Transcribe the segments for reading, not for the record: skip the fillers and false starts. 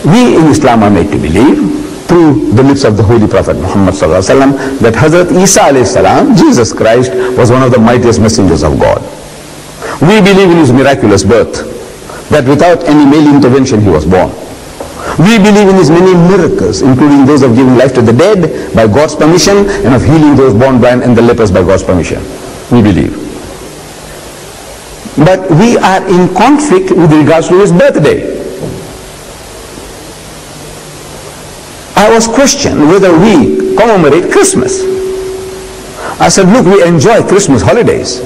We in Islam are made to believe through the lips of the Holy Prophet Muhammad sallallahu alaihi wasallam that Hazrat Isa alayhi salam, Jesus Christ, was one of the mightiest messengers of God. We believe in his miraculous birth, that without any male intervention he was born. We believe in his many miracles, including those of giving life to the dead by God's permission and of healing those born blind and the lepers by God's permission. We believe. But we are in conflict with regards to his birthday. I was questioned whether we commemorate Christmas. I said, look, we enjoy Christmas holidays.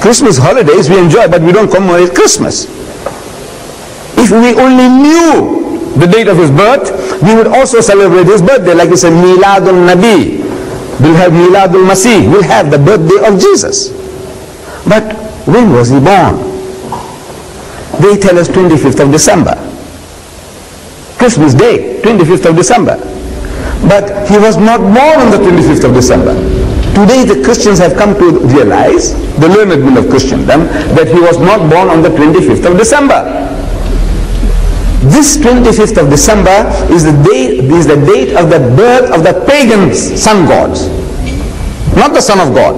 Christmas holidays we enjoy, but we don't commemorate Christmas. If we only knew the date of his birth, we would also celebrate his birthday, like we said, Miladul Nabi. We'll have Miladul Masih. We'll have the birthday of Jesus. But when was he born? They tell us 25th of December. Christmas Day, 25th of December. But he was not born on the 25th of December. Today the Christians have come to realize, the learned men of Christendom, that he was not born on the 25th of December. This 25th of December is the date of the birth of the pagan sun gods. Not the Son of God.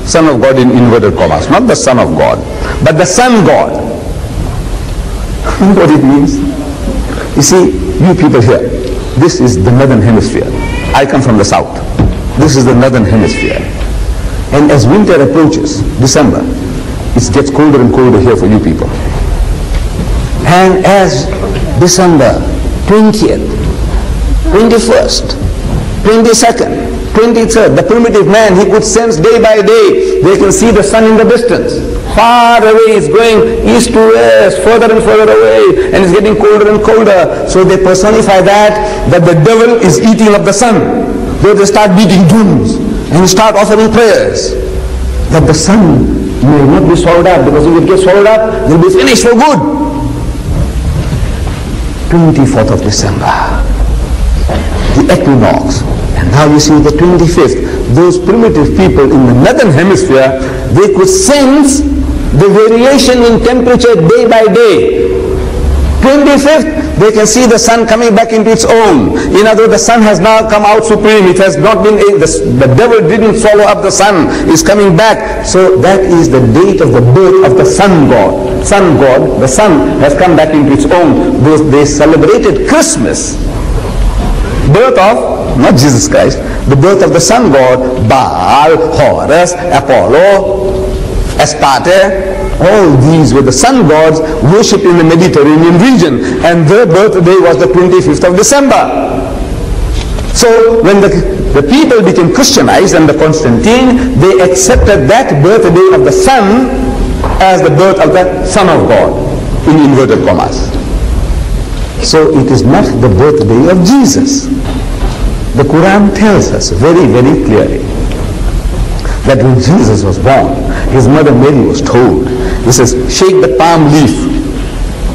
Son of God in inverted commas. Not the Son of God, but the sun god. You know what it means? You see, you people here, this is the northern hemisphere. I come from the south. This is the northern hemisphere. And as winter approaches, December, it gets colder and colder here for you people. And as December 20th, 21st, 22nd, 23rd, the primitive man, he could sense day by day, they can see the sun in the distance. Far away, it's going east to west, further and further away, and it's getting colder and colder. So they personify that the devil is eating up the sun. They start beating drums and start offering prayers that the sun may not be swallowed up, because if it gets swallowed up, they'll be finished for good. 24th of December, the equinox. And now you see the 25th. Those primitive people in the northern hemisphere, they could sense the variation in temperature day by day. 25th, they can see the sun coming back into its own. In other words, the sun has now come out supreme. It has not been, the devil didn't swallow up the sun. It's coming back. So that is the date of the birth of the sun god. Sun god, the sun has come back into its own. They celebrated Christmas. Birth of, not Jesus Christ, the birth of the sun god, Baal, Horus, Apollo, Astarte. All these were the sun gods worshipped in the Mediterranean region, and their birthday was the 25th of December. So when the people became Christianized under Constantine, they accepted that birthday of the sun as the birth of the Son of God, in inverted commas. So it is not the birthday of Jesus. The Quran tells us very, very clearly that when Jesus was born, his mother Mary was told, he says, shake the palm leaf,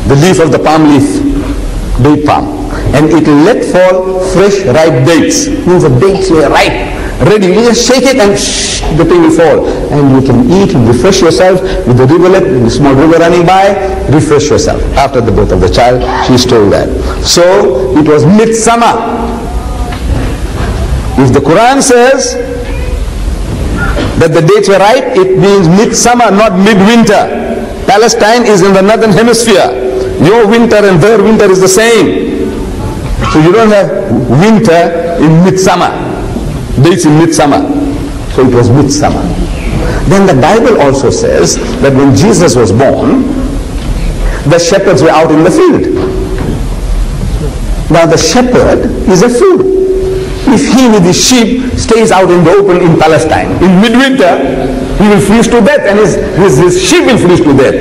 the leaf of the palm leaf, date palm, and it will let fall fresh ripe dates. Means the dates were ripe, ready. You just shake it and the thing will fall. And you can eat and refresh yourself with the rivulet, with the small river running by, refresh yourself. After the birth of the child, she is told that. So it was midsummer. If the Quran says that the dates were ripe, it means midsummer, not midwinter. Palestine is in the northern hemisphere. Your winter and their winter is the same. So you don't have winter in midsummer. Dates in midsummer. So it was midsummer. Then the Bible also says that when Jesus was born, the shepherds were out in the field. Now the shepherd is a fool. If he with his sheep stays out in the open in Palestine, in midwinter, he will freeze to death and his sheep will freeze to death.